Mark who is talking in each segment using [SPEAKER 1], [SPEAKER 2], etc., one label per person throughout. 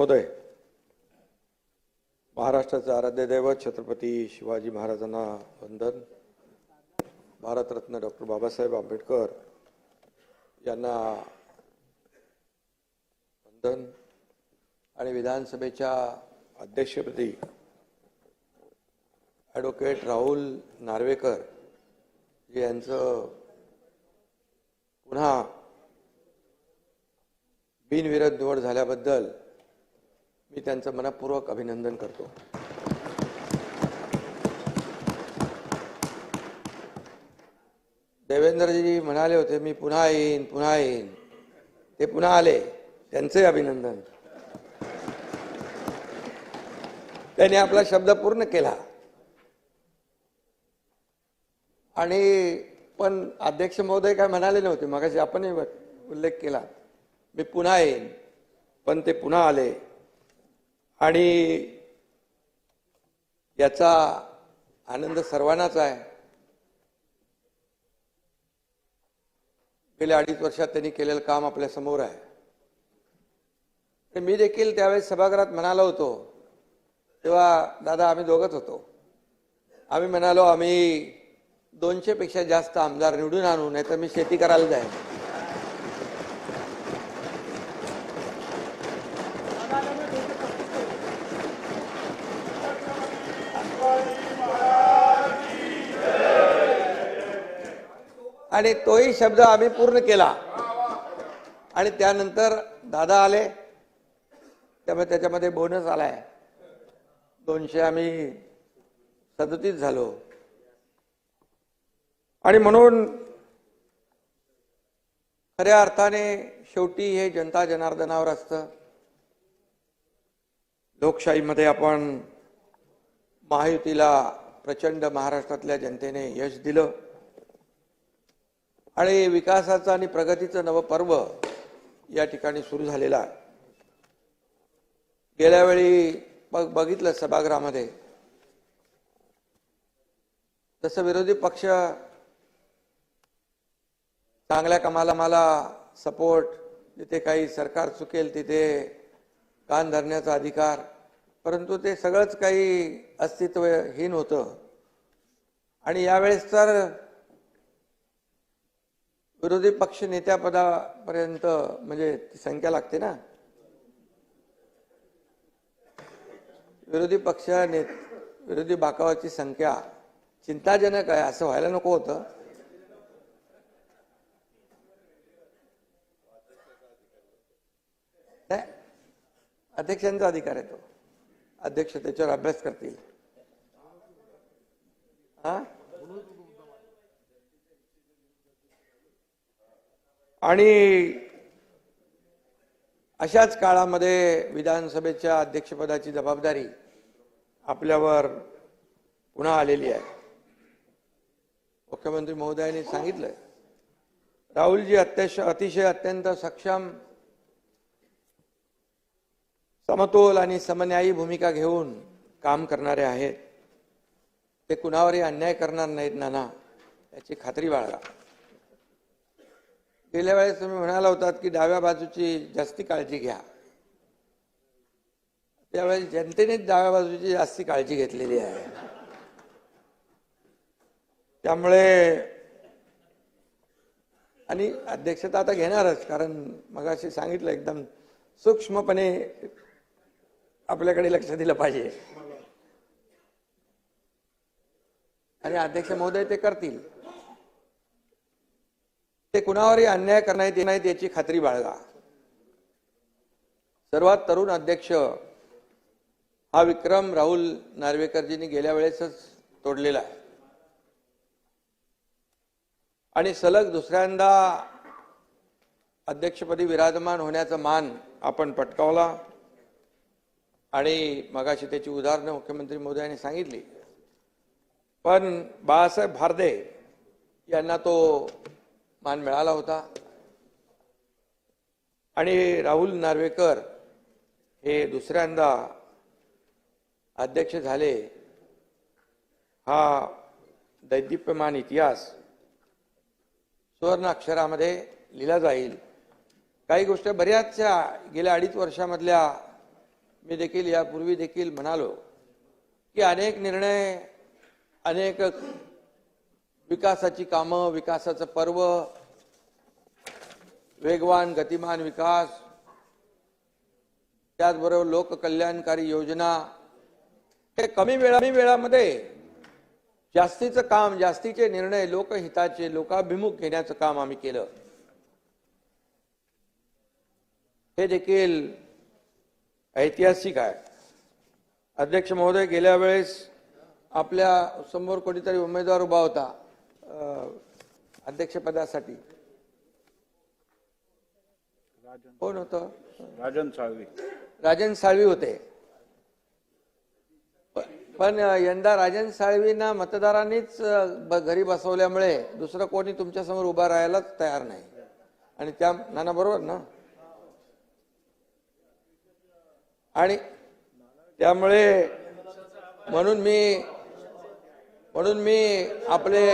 [SPEAKER 1] महोदय, महाराष्ट्राचे आराध्य दैवत छत्रपती शिवाजी महाराजांना वंदन. भारतरत्न डॉक्टर बाबासाहेब आंबेडकर यांना वंदन. आणि विधानसभेच्या अध्यक्षपदी ॲडव्होकेट राहुल नार्वेकर यांचं पुन्हा बिनविरोध निवड झाल्याबद्दल मी त्यांचं मनपूर्वक अभिनंदन करतो. देवेंद्रजी म्हणाले होते मी पुन्हा येईन, ते पुन्हा आले, त्यांचे अभिनंदन. त्यांनी आपला शब्द पूर्ण केला. आणि पण अध्यक्ष महोदय काय म्हणाले नव्हते, मगाशी आपणही उल्लेख केला, मी पुन्हा येईन, पण ते पुन्हा आले. आणि याचा आनंद सर्वांनाच आहे. गेल्या 2.5 वर्षात त्यांनी केलेलं काम आपल्या समोर आहे. मी देखील त्यावेळेस सभागृहात म्हणालो होतो, तेव्हा दादा आम्ही दोघंच होतो. आम्ही म्हणालो आम्ही 200 पेक्षा जास्त आमदार निवडून आणू, नाही तर मी शेती करायला जाईन. आणि तोही शब्द आम्ही पूर्ण केला. आणि त्यानंतर दादा आले, त्यामुळे त्याच्यामध्ये बोनस आलाय. 200 आम्ही 37 झालो. आणि म्हणून खऱ्या अर्थाने शेवटी हे जनता जनार्दनावर असतं. लोकशाहीमध्ये आपण महायुतीला प्रचंड महाराष्ट्रातल्या जनतेने यश दिलं. आणि विकासाचं आणि प्रगतीचं नवं पर्व या ठिकाणी सुरू झालेलं आहे. गेल्या वेळी बघितलं सभागृहामध्ये, तसं विरोधी पक्ष चांगल्या कामाला मला सपोर्ट, जिथे काही सरकार चुकेल तिथे कान धरण्याचा अधिकार, परंतु ते सगळंच काही अस्तित्वहीन होतं. आणि यावेळेस तर विरोधी पक्ष नेत्यापदापर्यंत म्हणजे ती संख्या लागते ना, विरोधी बाकावाची संख्या चिंताजनक आहे. असं व्हायला नको होतं. अध्यक्षांचा अधिकार आहे तो. अध्यक्ष त्याच्यावर अभ्यास करतील. आणि अशाच काळामध्ये विधानसभेच्या अध्यक्षपदाची जबाबदारी आपल्यावर पुन्हा आलेली आहे. मुख्यमंत्री महोदयांनी सांगितलं, राहुलजी अतिशय अत्यंत सक्षम, समतोल आणि समन्यायी भूमिका घेऊन काम करणारे आहेत. ते कुणावरही अन्याय करणार नाहीत नाना, याची खात्री बाळगा. गेल्या वेळेस तुम्ही म्हणाला होतात की डाव्या बाजूची जास्ती काळजी घ्या. त्यावेळेस जनतेनेच डाव्या बाजूची जास्ती काळजी घेतलेली आहे. त्यामुळे आणि अध्यक्षता आता घेणारच, कारण मगाशी सांगितलं एकदम सूक्ष्मपणे आपल्याकडे लक्ष दिलं पाहिजे. आणि अध्यक्ष महोदय ते करतील. ते कुणावरही अन्याय करण्यात येत नाहीत याची खात्री बाळगा. सर्वात तरुण अध्यक्ष हा विक्रम राहुल नार्वेकरजींनी गेल्या वेळेसच तोडलेला आहे. आणि सलग दुसऱ्यांदा अध्यक्षपदी विराजमान होण्याचा मान आपण पटकावला. आणि मगाशी त्याची उदाहरणं मुख्यमंत्री महोदयांनी सांगितली. पण बाळासाहेब भारदे यांना तो मान मिळाला होता. आणि राहुल नार्वेकर हे दुसऱ्यांदा अध्यक्ष झाले. हा दैदिप्यमान इतिहास सुवर्ण अक्षरामध्ये लिहिला जाईल. काही गोष्टी बऱ्याचशा गेल्या 2.5 वर्षामधल्या मी देखील यापूर्वी देखील म्हणालो की अनेक निर्णय, अनेक विकासाची कामं, विकासाचं पर्व, वेगवान गतिमान विकास, त्याचबरोबर लोककल्याणकारी योजना, हे कमी वेळामध्ये जास्तीचं काम, जास्तीचे निर्णय लोकहिताचे, लोकाभिमुख घेण्याचं काम आम्ही केलं. हे देखील ऐतिहासिक आहे. अध्यक्ष महोदय, गेल्या वेळेस आपल्या समोर कोणीतरी उमेदवार उभा होता अध्यक्षपदासाठी. कोण होतं? राजन साळवी होते. पण यंदा राजन साळवींना मतदारांनीच घरी बसवल्यामुळे दुसरं कोणी तुमच्या समोर उभा राहायलाच तयार नाही. आणि त्या नाना बरोबर ना. आणि त्यामुळे म्हणून मी आपले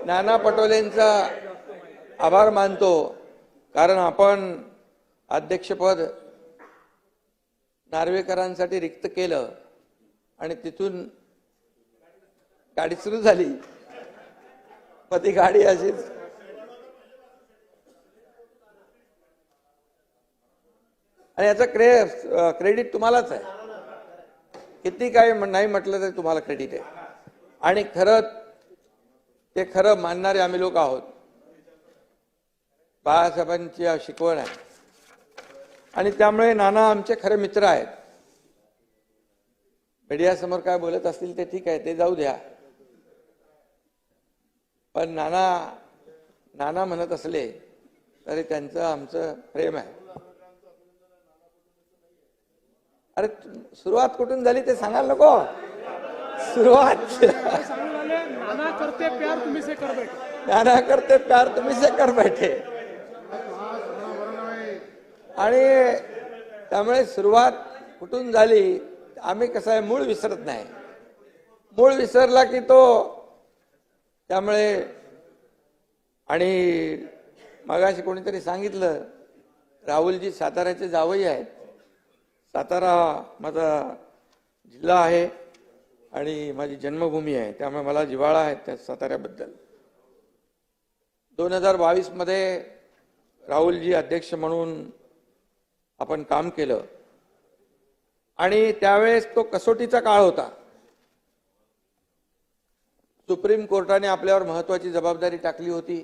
[SPEAKER 1] नाना पटोलेंचा आभार मानतो, कारण आपण अध्यक्षपद नार्वेकरांसाठी रिक्त केलं आणि तिथून गाडी सुरू झाली. पण ती गाडी अशीच आणि याचं क्रेडिट तुम्हालाच आहे. किती काय नाही म्हटलं तरी तुम्हाला क्रेडिट आहे. आणि खरं मानणारे आम्ही लोक आहोत. बाळासाहेबांची शिकवण आहे आणि त्यामुळे नाना आमचे खरे मित्र आहेत. मीडियासमोर काय बोलत असतील ते ठीक आहे, ते जाऊ द्या. पण नाना म्हणत असले तरी त्यांचं आमचं प्रेम आहे. अरे सुरुवात कुठून झाली ते सांगायला नको. सुरुवात
[SPEAKER 2] नाना करते प्यार तुम्ही से कर बैठे.
[SPEAKER 1] नाना करते प्यार तुम्ही से कर बैठे. आणि त्यामुळे सुरुवात कुठून झाली, आम्ही कसं आहे, मूळ विसरत नाही. मूळ विसरला की तो त्यामुळे. आणि मगाशी कोणीतरी सांगितलं, राहुलजी साताऱ्याचे जावई आहेत. सातारा माझा जिल्हा आहे आणि माझी जन्मभूमी आहे, त्यामुळे मला जिव्हाळा आहे त्या साताऱ्याबद्दल. 2022 मध्ये राहुलजी अध्यक्ष म्हणून आपण काम केलं आणि त्यावेळेस तो कसोटीचा काळ होता. सुप्रीम कोर्टाने आपल्यावर महत्वाची जबाबदारी टाकली होती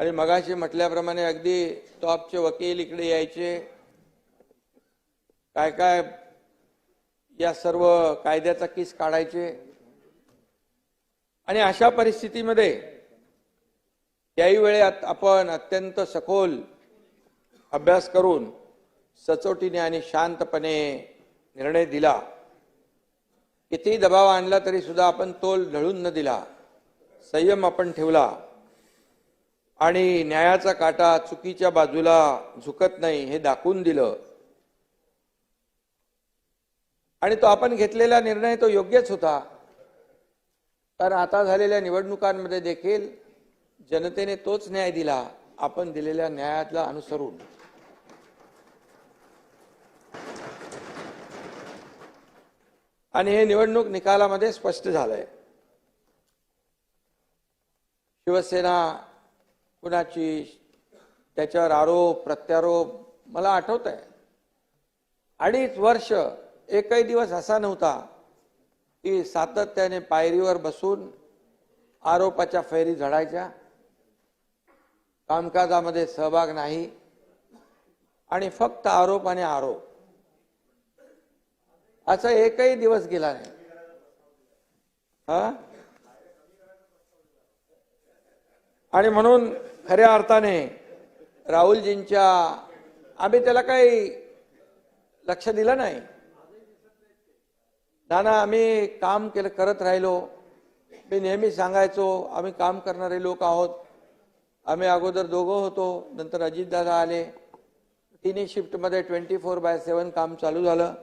[SPEAKER 1] आणि मगाशी म्हटल्याप्रमाणे अगदी टॉपचे वकील इकडे यायचे, काय या सर्व कायद्याचा किस काढायचे. आणि अशा परिस्थितीमध्ये त्याही वेळेत आपण अत्यंत सखोल अभ्यास करून सचोटीने आणि शांतपणे निर्णय दिला. किती दबाव आणला तरी सुद्धा आपण तोल ढळून न दिला, संयम आपण ठेवला आणि न्यायाचा काटा चुकीच्या बाजूला झुकत नाही हे दाखवून दिलं. आणि तो आपण घेतलेला निर्णय तो योग्यच होता. तर आता झालेल्या निवडणुकांमध्ये देखील जनतेने तोच न्याय दिला, आपण दिलेल्या न्यायाला अनुसरून. आणि हे निवडणूक निकालामध्ये स्पष्ट झालंय. शिवसेना कुणाची, त्याच्यावर आरोप प्रत्यारोप मला आठवत आहे. 2.5 वर्ष एकही दिवस असा नव्हता की सातत्याने पायरीवर बसून आरोपाच्या फैरी झडायच्या, कामकाजामध्ये सहभाग नाही आणि फक्त आरोप आणि आरोप, असा एकही दिवस गेला नाही. आणि म्हणून खऱ्या अर्थाने राहुलजींच्या आम्ही त्याला काही लक्ष दिलं नाही. नाना आम्ही काम करत राहिलो. मी नेहमी सांगायचो आम्ही काम करणारे लोक आहोत. आम्ही अगोदर दोघं होतो, नंतर अजितदादा आले. तिन्ही शिफ्टमध्ये 24/7 काम चालू झालं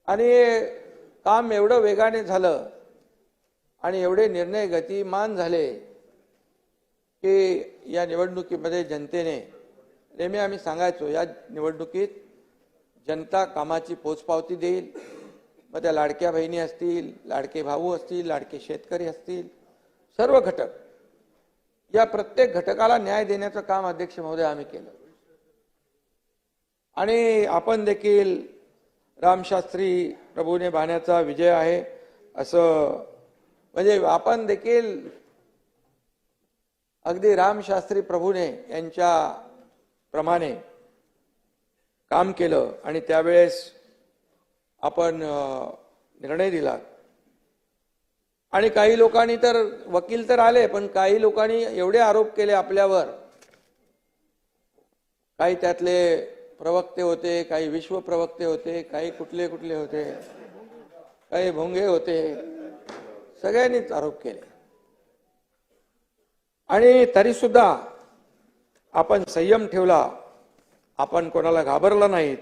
[SPEAKER 1] आणि काम एवढं वेगाने झालं आणि एवढे निर्णय गतिमान झाले की या निवडणुकीमध्ये जनतेने नेहमी आम्ही सांगायचो या निवडणुकीत जनता कामाची पोचपावती देईल. मग त्या लाडक्या बहिणी असतील, लाडके भाऊ असतील, लाडके शेतकरी असतील, सर्व घटक, या प्रत्येक घटकाला न्याय देण्याचं काम अध्यक्ष महोदय आम्ही केलं. आणि आपण देखील रामशास्त्री प्रभूने बाण्याचा विजय आहे असं, म्हणजे आपण देखील अगदी रामशास्त्री प्रभूने यांच्या प्रमाणे काम केलं. आणि त्यावेळेस आपण निर्णय दिला. आणि काही लोकांनी तर, वकील तर आले, पण काही लोकांनी एवढे आरोप केले आपल्यावर. काही त्यातले प्रवक्ते होते, काही विश्व प्रवक्ते होते, काही कुठले कुठले होते, काही भोंगे होते, सगळ्यांनीच आरोप केले. आणि तरी सुद्धा आपण संयम ठेवला, आपण कोणाला घाबरलं नाहीत.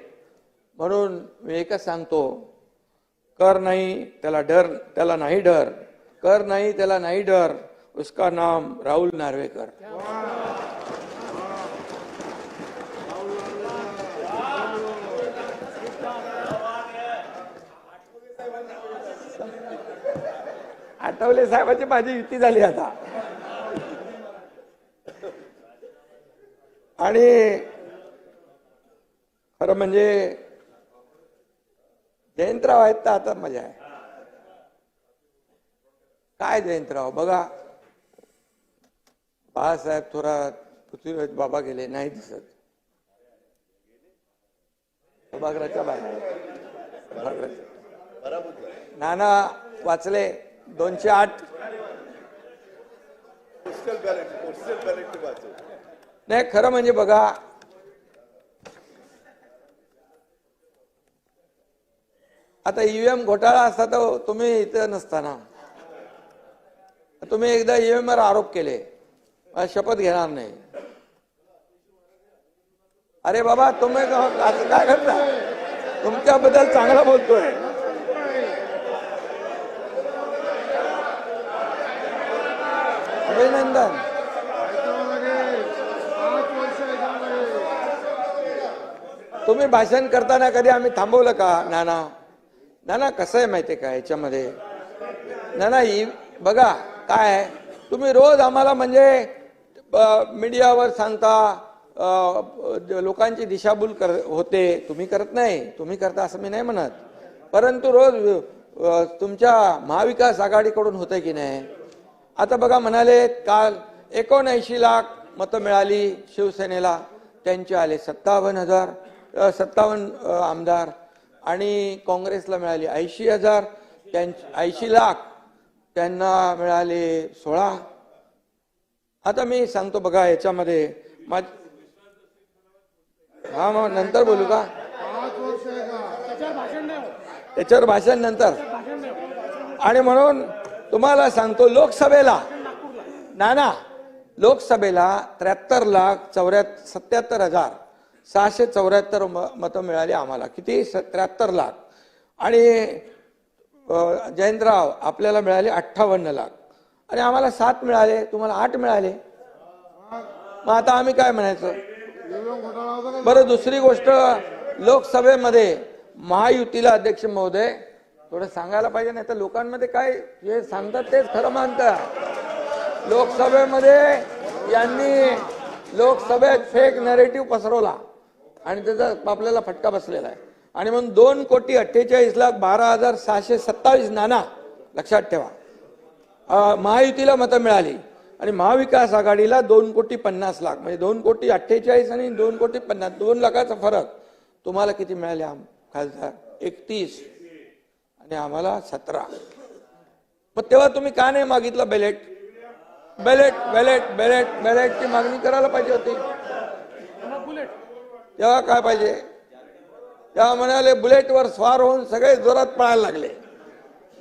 [SPEAKER 1] म्हणून मी एकच सांगतो, कर नाही त्याला डर, त्याला नाही डर, कर नाही त्याला नाही डर, उसका नाम राहुल नार्वेकर. आठवले साहेबांची माझी युती झाली आता. आणि खरं म्हणजे जयंतराव आहेत तर आता मजा आहे. काय जयंतराव बघा, बाळासाहेब थोरात, पृथ्वीराज बाबा गेले, नाही दिसत. सभागृहाच्या बाहेर नाना वाचले 208. नाही खरं म्हणजे बघा, आता ईव्हीएम घोटाळा असता तर तुम्ही इथं नसताना. तुम्ही एकदा ईव्हीएम वर आरोप केले, शपथ घेणार नाही. अरे बाबा तुम्ही काय करता, तुमच्याबद्दल चांगला बोलतोय. अभिनंदन. तुम्ही भाषण करताना कधी आम्ही थांबवलं का नाना? नाना कसं आहे माहितीये का याच्यामध्ये, नाना बघा काय आहे, तुम्ही रोज आम्हाला म्हणजे मीडियावर सांगता, लोकांची दिशाभूल होते. तुम्ही करत नाही, तुम्ही करता असं मी नाही म्हणत, परंतु रोज तुमच्या महाविकास आघाडीकडून होते की नाही. आता बघा म्हणाले काल 79 लाख मतं मिळाली शिवसेनेला, त्यांचे आले 57 आमदार. आणि काँग्रेसला मिळाली 80,000, 80 लाख, त्यांना मिळाले 16. आता मी सांगतो बघा याच्यामध्ये हा मग नंतर बोलू का, त्याच्यावर भाषण नंतर. आणि म्हणून तुम्हाला सांगतो, लोकसभेला नाना, लोकसभेला 73,77,674 मतं मिळाली आम्हाला. किती? 73 लाख. आणि जयंतराव आपल्याला मिळाले 58 लाख. आणि आम्हाला 7 मिळाले, तुम्हाला 8 मिळाले. मग आता आम्ही काय म्हणायचं बरं? दुसरी गोष्ट, लोकसभेमध्ये महायुतीला अध्यक्ष महोदय थोडं सांगायला पाहिजे, नाही तर लोकांमध्ये काय जे सांगतात तेच खरं मानतात. लोकसभेमध्ये यांनी लोकसभेत फेक नॅरेटिव्ह पसरवला आणि त्याचा आपल्याला फटका बसलेला आहे. आणि म्हणून 2,48,12,627 नाना लक्षात ठेवा महायुतीला मतं मिळाली. आणि महाविकास आघाडीला 2,50,00,000, म्हणजे 2,48,00,000 आणि 2,50,00,000, 2 लाखाचा फरक. तुम्हाला किती मिळाले खासदार? 31 आणि आम्हाला 17. मग तेव्हा तुम्ही का नाही मागितलं बॅलेट? बॅलेटची मागणी करायला पाहिजे होती. तेव्हा काय पाहिजे? तेव्हा म्हणाले बुलेटवर स्वार होऊन सगळे जोरात पळायला लागले.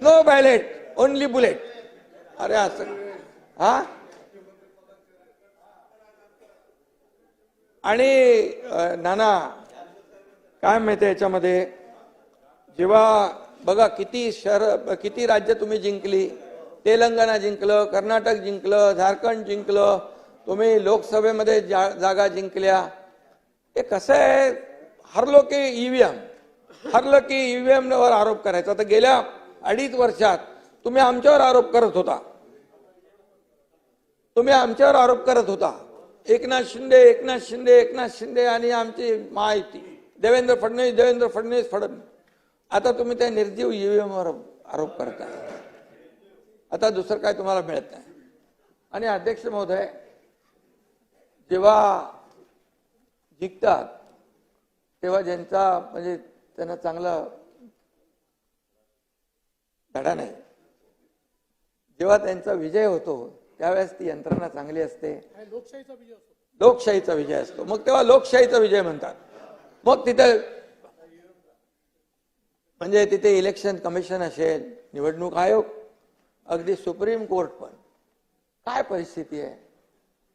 [SPEAKER 1] No ballot, only bullet. अरे असं हा? आणि नाना काय माहिती याच्यामध्ये, जेव्हा बघा किती राज्य तुम्ही जिंकली. तेलंगणा जिंकलं, कर्नाटक जिंकलं, झारखंड जिंकलं, तुम्ही लोकसभेमध्ये जागा जिंकल्या. हे कसं आहे, हरलो की ईव्हीएम वर आरोप करायचा. तर गेल्या 2.5 वर्षात तुम्ही आमच्यावर आरोप करत होता. एकनाथ शिंदे आणि आमची महायुती, देवेंद्र फडणवीस. आता तुम्ही त्या निर्जीव ईव्हीएम वर आरोप करताय. आता दुसरं काय तुम्हाला मिळत नाही. आणि अध्यक्ष महोदय, जेव्हा जिंकतात तेव्हा ज्यांचा म्हणजे त्यांना चांगला धडा नाही, जेव्हा त्यांचा विजय होतो त्यावेळेस ती यंत्रणा चांगली असते, लोकशाहीचा विजय असतो. मग तेव्हा लोकशाहीचा विजय म्हणतात. मग तिथे म्हणजे तिथे इलेक्शन कमिशन असेल, निवडणूक आयोग, अगदी सुप्रीम कोर्ट पण. काय परिस्थिती आहे.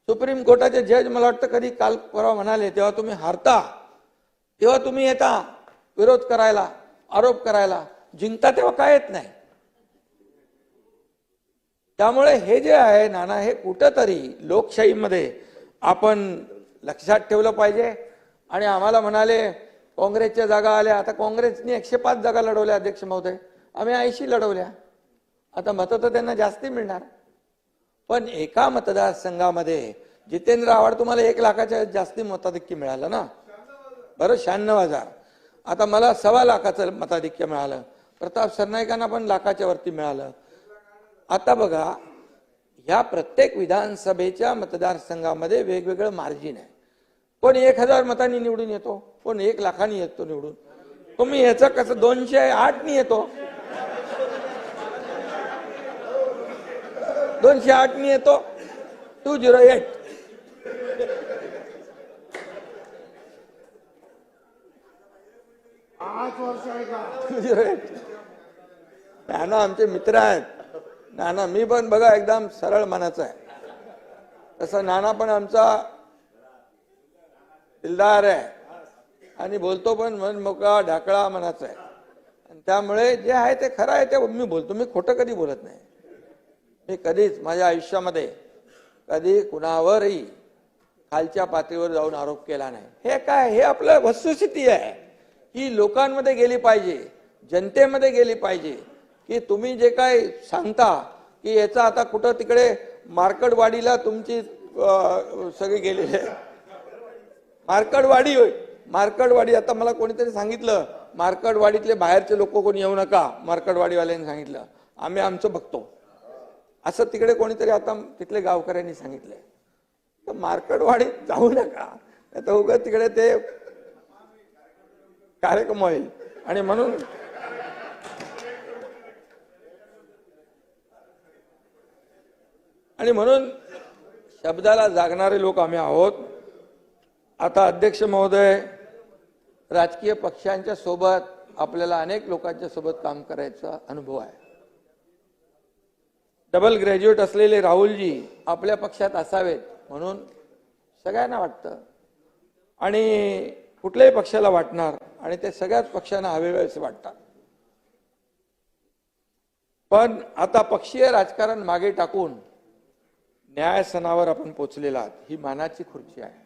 [SPEAKER 1] सुप्रीम कोर्टाचे जज मला वाटतं कधी काल परवा म्हणाले, तेव्हा तुम्ही हारता तेव्हा तुम्ही येता विरोध करायला, आरोप करायला, जिंकता तेव्हा काय येत नाही. त्यामुळे हे जे आहे नाना, हे कुठंतरी लोकशाहीमध्ये आपण लक्षात ठेवलं पाहिजे. आणि आम्हाला म्हणाले काँग्रेसच्या जागा आल्या. आता काँग्रेसने 105 जागा लढवल्या अध्यक्ष महोदय, आम्ही 80 लढवल्या. आता मतं तर त्यांना जास्ती मिळणार. पण एका मतदारसंघामध्ये जितेंद्र आव्हाड तुम्हाला 1 लाखाच्या जास्ती मताधिक्य मिळालं ना, बरं 96,000. आता मला 1.25 लाखाचं मताधिक्य मिळालं. प्रताप सरनाईकांना पण लाखाच्या वरती मिळालं. आता बघा, ह्या प्रत्येक विधानसभेच्या मतदारसंघामध्ये वेगवेगळं मार्जिन आहे. कोण 1000 मतांनी निवडून येतो, कोण 1 लाखांनी येतो निवडून. तुम्ही याचं कसं 208 नी येतो, 208 नी येतो, 208. नाना आमचे मित्र आहेत. नाना, मी पण बघा एकदम सरळ मनाचा आहे, तसं नाना पण आमचा दिलदार आहे आणि बोलतो पण मन मोकळा ढाकळा मनाचा आहे. आणि त्यामुळे जे आहे ते खरं आहे ते मी बोलतो. मी खोटं कधी बोलत नाही. मी कधीच माझ्या आयुष्यामध्ये कधी कुणावरही खालच्या पातळीवर जाऊन आरोप केला नाही. हे काय, हे आपलं वस्तुस्थिती आहे. ही लोकांमध्ये गेली पाहिजे, जनतेमध्ये गेली पाहिजे, की तुम्ही जे काय सांगता की याचा आता कुठं तिकडे मार्कडवाडीला तुमची सगळी गेलेली आहे. मार्कडवाडी आता मला कोणीतरी सांगितलं, मार्कडवाडीतले बाहेरचे लोक कोणी येऊ नका, मार्कडवाडीवाल्यांनी सांगितलं, आम्ही आमचं बघतो असं तिकडे कोणीतरी आता तिथले गावकऱ्यांनी सांगितलंय. तर मार्कडवाडीत जाऊ नका, तर उगाच तिकडे ते कार्यक्रम होईल. आणि म्हणून शब्दाला जागणारे लोक आम्ही आहोत. आता अध्यक्ष महोदय, राजकीय पक्षांच्या सोबत आपल्याला अनेक लोकांच्या सोबत काम करायचा अनुभव आहे. डबल ग्रॅज्युएट असलेले राहुलजी आपल्या पक्षात असावेत म्हणून सगळ्यांना वाटतं आणि कुठल्याही पक्षाला वाटणार आणि ते सगळ्याच पक्षांना हवे वाटतात. पण आता पक्षीय राजकारण मागे टाकून न्यायसनावर आपण पोचलेला आहात. ही मानाची खुर्ची आहे.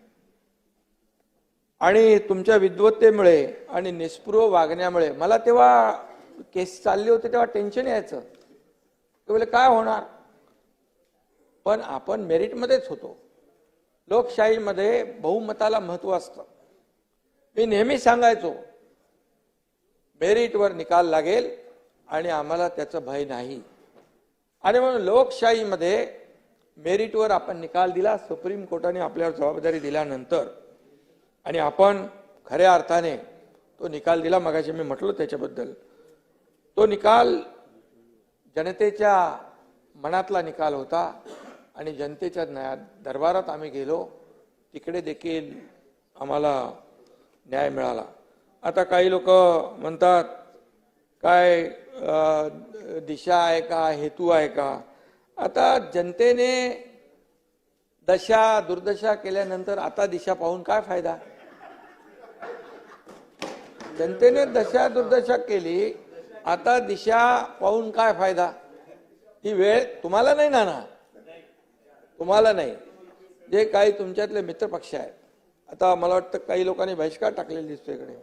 [SPEAKER 1] आणि तुमच्या विद्वत्तेमुळे आणि निष्पृह वागण्यामुळे मला तेव्हा केस चालली होती तेव्हा टेन्शन यायचं, काय होणार. पण आपण मेरिटमध्येच होतो. लोकशाहीमध्ये बहुमताला महत्व असतं. मी नेहमी सांगायचो मेरिटवर निकाल लागेल आणि आम्हाला त्याचं भय नाही. आणि म्हणून लोकशाहीमध्ये मेरिटवर आपण निकाल दिला. सुप्रीम कोर्टाने आपल्यावर जबाबदारी दिल्यानंतर आणि आपण खऱ्या अर्थाने तो निकाल दिला. मगाशी मी म्हटलो त्याच्याबद्दल. तो निकाल जनतेच्या मनातला निकाल होता आणि जनतेच्या दरबारात आम्ही गेलो. तिकडे देखील आम्हाला न्याय मिळाला. आता काही लोक म्हणतात काय दिशा आहे का, हेतू आहे का. आता जनतेने दशा दुर्दशा केल्यानंतर आता दिशा पाहून काय फायदा. जनतेने दशा दुर्दशा केली, आता दिशा पाहून काय फायदा. ही वेळ तुम्हाला नाही ना, तुम्हाला नाही, जे काही तुमच्यातले मित्रपक्ष आहेत आता मला वाटतं काही लोकांनी बहिष्कार टाकलेला दिसतो इकडे.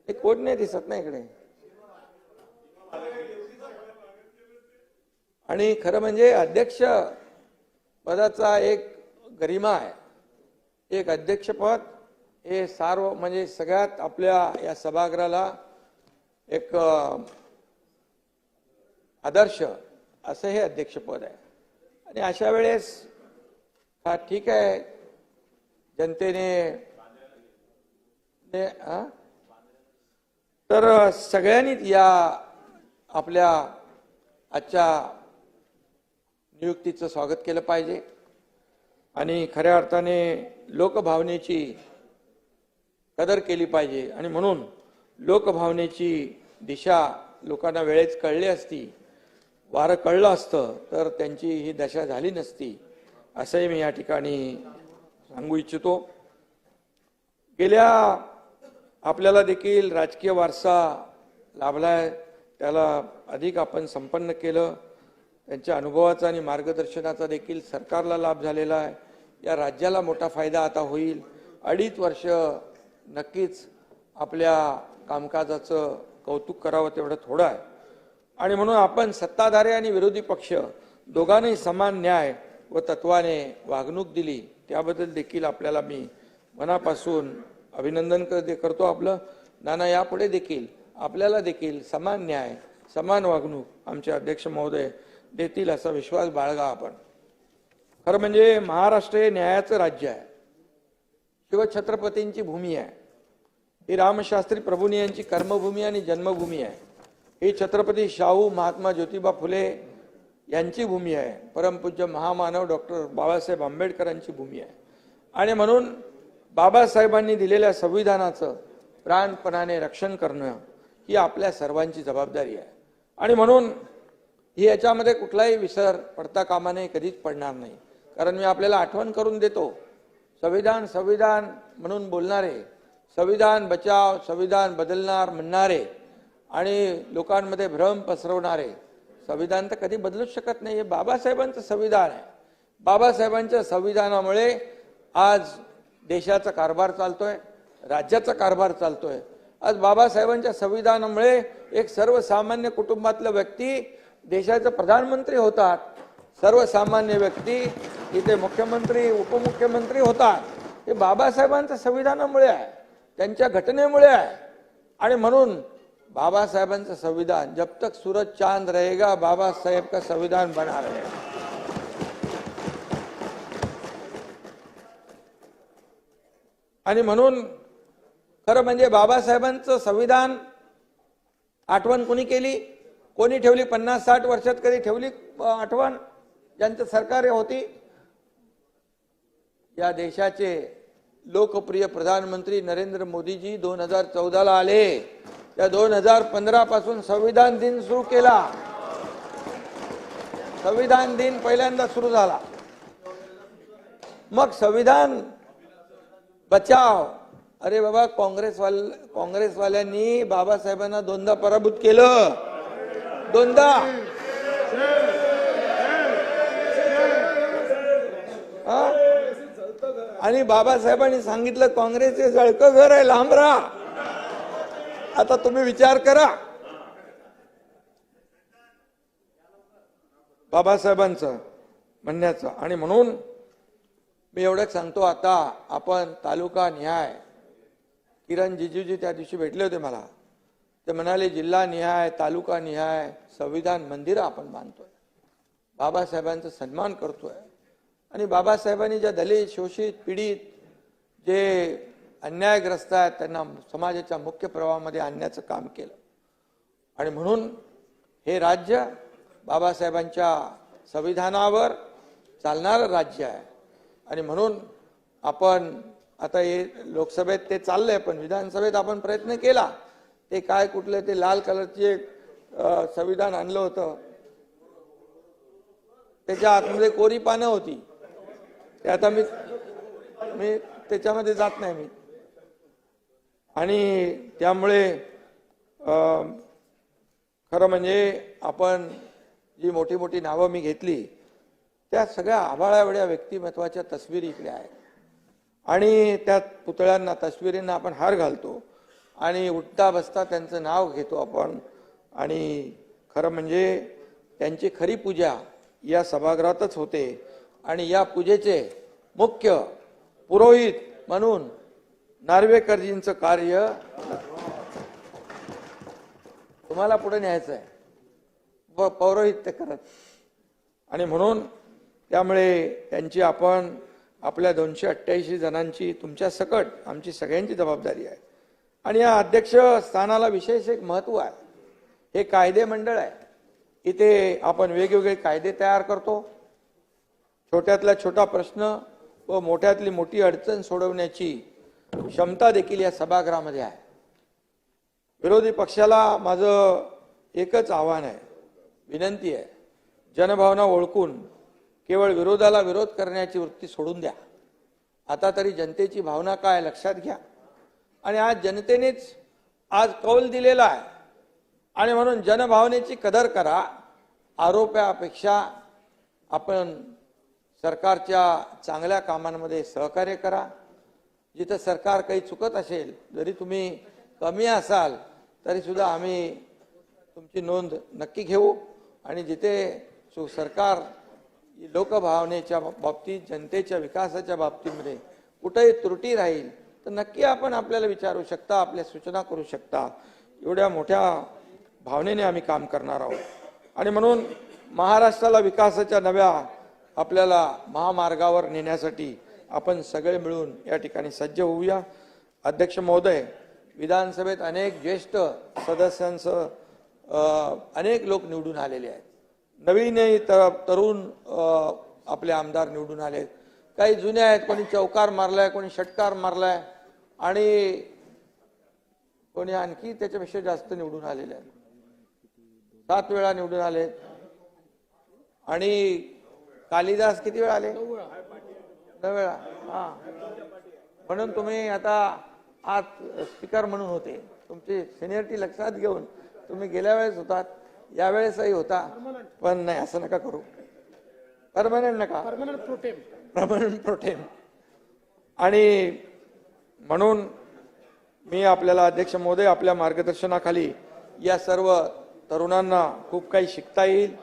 [SPEAKER 1] हे कोण नाही दिसत ना इकडे. आणि खरं म्हणजे अध्यक्ष पदाचा एक गरिमा आहे. एक अध्यक्षपद हे सार्व म्हणजे सगळ्यात आपल्या या सभागृहाला एक आदर्श असं हे अध्यक्षपद आहे. आणि अशा वेळेस हा ठीक आहे, जनतेने तर सगळ्यांनीच या आपल्या आजच्या नियुक्तीचं स्वागत केलं पाहिजे आणि खऱ्या अर्थाने लोकभावनेची कदर केली पाहिजे. आणि म्हणून लोकभावनेची दिशा लोकांना वेळेत कळली असती, वारं कळलं असतं तर त्यांची ही दशा झाली नसती, असंही मी या ठिकाणी सांगू इच्छितो. गेल्या आपल्याला देखील राजकीय वारसा लाभलाय, त्याला अधिक आपण संपन्न केलं. त्यांच्या अनुभवाचा आणि मार्गदर्शनाचा देखील सरकारला लाभ झालेला आहे. या राज्याला मोठा फायदा आता होईल. 2.5 वर्ष नक्कीच आपल्या कामकाजाचं कौतुक करावं तेवढं थोडं आहे. आणि म्हणून आपण सत्ताधारी आणि विरोधी पक्ष दोघांनाही समान न्याय व तत्वाने वागणूक दिली, त्याबद्दल देखील आपल्याला मी मनापासून अभिनंदन करतो आपलं. नाना यापुढे देखील आपल्याला देखील समान न्याय समान वागणूक आमचे अध्यक्ष महोदय देतील असा विश्वास बाळगा आपण. खरं म्हणजे महाराष्ट्र हे न्यायाचं राज्य आहे, शिवछत्रपतींची भूमी आहे. ही रामशास्त्री प्रभूंनी यांची कर्मभूमी आणि जन्मभूमी आहे. ही छत्रपती शाहू महात्मा ज्योतिबा फुले यांची भूमी आहे. परमपूज्य महामानव डॉक्टर बाबासाहेब आंबेडकरांची भूमी आहे. आणि म्हणून बाबासाहेबांनी दिलेल्या संविधानाचं प्राणपणाने रक्षण करणं ही आपल्या सर्वांची जबाबदारी आहे. आणि म्हणून ही याच्यामध्ये कुठलाही विसर पडता कामा नये, कधीच पडणार नाही. कारण मी आपल्याला आठवण करून देतो, संविधान संविधान म्हणून बोलणारे, संविधान बचाव संविधान बदलणार म्हणणारे आणि लोकांमध्ये भ्रम पसरवणारे संविधान तर कधी बदलूच शकत नाही. हे बाबासाहेबांचं संविधान आहे. बाबासाहेबांच्या संविधानामुळे आज देशाचा कारभार चालतोय, राज्याचा कारभार चालतोय. आज बाबासाहेबांच्या संविधानामुळे एक सर्वसामान्य कुटुंबातला व्यक्ती देशाचे प्रधानमंत्री होतात, सर्वसामान्य व्यक्ती इथे मुख्यमंत्री उपमुख्यमंत्री होतात. हे बाबासाहेबांच्या संविधानामुळे आहे, त्यांच्या घटनेमुळे आहे. आणि म्हणून बाबासाहेबांचं संविधान, जब तक सूरज चांद रहेगा बाबा साहेब का संविधान बना रहेगा. आणि म्हणून खरं म्हणजे बाबासाहेबांचं संविधान आठवण कोणी केली, कोणी ठेवली? 50-60 वर्षात कधी ठेवली आठवण? ज्यांचं सरकार होती, या देशाचे लोकप्रिय प्रधानमंत्री नरेंद्र मोदीजी 2014ला आले. त्या 2015 पासून संविधान दिन सुरू केला. संविधान दिन पहिल्यांदा सुरू झाला. मग संविधान बचाव, अरे बाबा काँग्रेसवाल्यांनी बाबासाहेबांना दोनदा पराभूत केलं, दोनदा. आणि बाबासाहेबांनी सांगितलं काँग्रेसचे जळकं घर आहे, लांब राहा. आता तुम्ही विचार करा बाबासाहेबांचं म्हणण्याचं. आणि म्हणून मी एवढंच सांगतो, आता आपण तालुका निहाय, किरण जिजूजी त्या दिवशी भेटले होते मला, ते म्हणाले जिल्हा निहाय तालुका निहाय संविधान मंदिर आपण बांधतोय, बाबासाहेबांचा सन्मान करतोय. आणि बाबासाहेबांनी ज्या दलित शोषित पीडित जे अन्यायग्रस्त आहेत त्यांना समाजाच्या मुख्य प्रवाहामध्ये आणण्याचं काम केलं. आणि म्हणून हे राज्य बाबासाहेबांच्या संविधानावर चालणारं राज्य आहे. आणि म्हणून आपण आता हे लोकसभेत ते चाललंय, पण विधानसभेत आपण प्रयत्न केला. ते काय कुठले ते लाल कलरचे एक संविधान आणलं होतं, त्याच्या आतमध्ये कोरी पानं होती. ते आता मी त्याच्यामध्ये जात नाही मी. आणि त्यामुळे खरं म्हणजे आपण जी मोठी मोठी नावं मी घेतली, त्या सगळ्या आभाळाएवढ्या व्यक्तिमत्वाच्या तस्विरी इकडे आहेत आणि त्या पुतळ्यांना तस्विरींना आपण हार घालतो आणि उठता बसता त्यांचं नाव घेतो आपण आणि खरं म्हणजे त्यांची खरी पूजा या सभागृहातच होते आणि या पूजेचे मुख्य पुरोहित म्हणून नार्वेकरजींचं कार्य तुम्हाला पुढे न्यायचं आहे व पौरोहित्य करत आणि म्हणून त्यामुळे त्यांची आपण आपल्या 288 जणांची तुमच्या सकट आमची सगळ्यांची जबाबदारी आहे आणि या अध्यक्ष स्थानाला विशेष एक महत्व आहे. हे कायदे मंडळ आहे. इथे आपण वेगवेगळे कायदे तयार करतो. छोट्यातला छोटा प्रश्न व मोठ्यातली मोठी अडचण सोडवण्याची क्षमता देखील या सभागृहामध्ये आहे. विरोधी पक्षाला माझं एकच आव्हान आहे, विनंती आहे, जनभावना ओळखून केवळ विरोधाला विरोध करण्याची वृत्ती सोडून द्या. आता तरी जनतेची भावना काय लक्षात घ्या आणि आज जनतेनेच आज कौल दिलेला आहे आणि म्हणून जनभावनेची कदर करा. आरोपापेक्षा आपण सरकारच्या चांगल्या कामांमध्ये सहकार्य करा. जिथं सरकार काही चुकत असेल, जरी तुम्ही कमी असाल तरी सुद्धा आम्ही तुमची नोंद नक्की घेऊ आणि जिथे सरकार लोकभावनेच्या बाबतीत जनतेच्या विकासाच्या बाबतीमध्ये कुठेही त्रुटी राहील तर नक्की आपण आपल्याला विचारू शकता, आपल्या सूचना करू शकता. एवढ्या मोठ्या भावनेने आम्ही काम करणार आहोत आणि म्हणून महाराष्ट्राला विकासाच्या नव्या आपल्याला महामार्गावर नेण्यासाठी आपण सगळे मिळून या ठिकाणी सज्ज होऊया. अध्यक्ष महोदय, विधानसभेत अनेक ज्येष्ठ सदस्यांसह अनेक लोक निवडून आलेले आहेत. नवीनही तरुण आपले आमदार निवडून आलेत. काही जुने आहेत, कोणी चौकार मारलाय, कोणी षटकार मारलाय आणि कोणी आणखी त्याच्यापेक्षा जास्त निवडून आलेले आहेत. 7 वेळा निवडून आलेत आणि कालिदास किती वेळा आले? 9 वेळा. हा, म्हणून तुम्ही आता आज स्पीकर म्हणून होते. तुमची सिनियरिटी लक्षात घेऊन तुम्ही गेल्या वेळेस होतात, यावेळेसही होता, पण नाही असं नका करू. परमनंट नका, परमनंट प्रोटेम. आणि म्हणून मी आपल्याला अध्यक्ष महोदय, आपल्या मार्गदर्शनाखाली या सर्व तरुणांना खूप काही शिकता येईल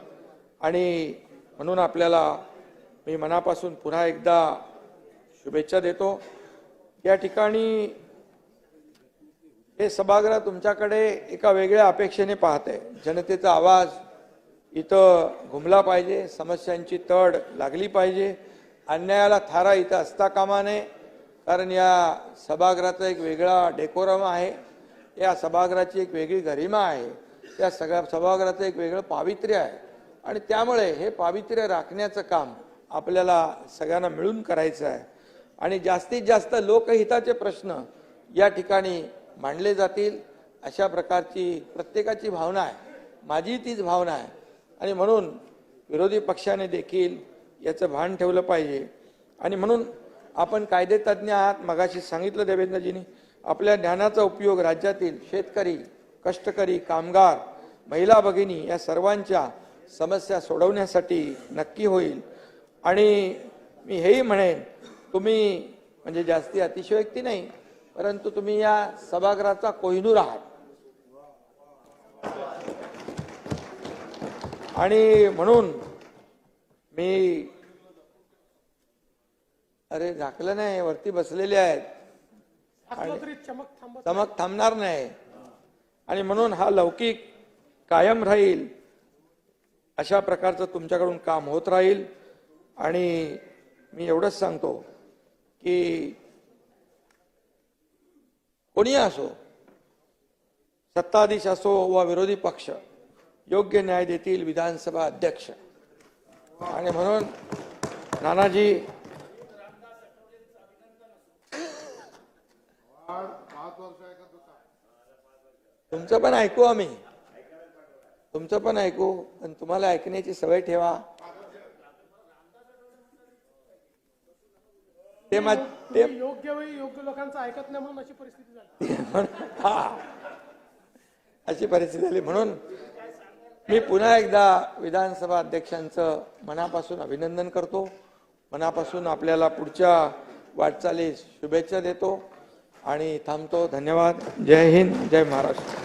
[SPEAKER 1] आणि म्हणून आपल्याला मी मनापासून पुन्हा एकदा शुभेच्छा देतो. या ठिकाणी हे सभागृह तुमच्याकडे एका वेगळ्या अपेक्षेने पाहते. जनतेचा आवाज इथं घुमला पाहिजे, समस्यांची तड लागली पाहिजे, अन्यायाला थारा इथं असता कामा नये. कारण या सभागृहाचा एक वेगळा डेकोरम आहे, या सभागृहाची एक वेगळी गरिमा आहे, त्या सगळ्या सभागृहाचं एक वेगळं पावित्र्य आहे आणि त्यामुळे हे पावित्र्य राखण्याचं काम आपल्याला सगळ्यांना मिळून करायचं आहे आणि जास्तीत जास्त लोकहिताचे प्रश्न या ठिकाणी मांडले जातील अशा प्रकारची प्रत्येकाची भावना आहे. माझी तीच भावना आहे आणि म्हणून विरोधी पक्षाने देखील याचं भान ठेवलं पाहिजे आणि म्हणून आपण कायदेतज्ञ आहात. मगाशी सांगितलं देवेंद्रजींनी, आपल्या ज्ञानाचा उपयोग राज्यातील शेतकरी, कष्टकरी, कामगार, महिला भगिनी या सर्वांच्या समस्या सोडवण्यासाठी नक्की होईल. आणि मी हेही म्हणेन, तुम्ही म्हणजे जास्ती अतिशयोक्ती नाही, परंतु तुम्ही या सभागृहाचा कोहिनूर आहात आणि म्हणून मी अरे झाकलं नाही, वरती बसलेले आहेत, चमक थांबणार नाही आणि म्हणून हा लौकिक कायम राहील अशा प्रकारचं तुमच्याकडून काम होत राहील. आणि मी एवढंच सांगतो की कोणी असो, सत्ताधीश असो वा विरोधी पक्ष, योग्य न्याय देतील विधानसभा अध्यक्ष. आणि म्हणून नानाजी, तुमचं पण ऐकू, आम्ही तुमचं पण ऐकू, पण तुम्हाला ऐकण्याची सवय ठेवा. ते
[SPEAKER 2] योग्य वेळी योग्य लोकांचं ऐकत नाही म्हणून अशी परिस्थिती झाली.
[SPEAKER 1] हा, अशी परिस्थिती झाली. म्हणून मी पुन्हा एकदा विधानसभा अध्यक्षांचं मनापासून अभिनंदन करतो, मनापासून आपल्याला पुढच्या वाटचालीस शुभेच्छा देतो आणि थांबतो. धन्यवाद. जय हिंद, जय महाराष्ट्र.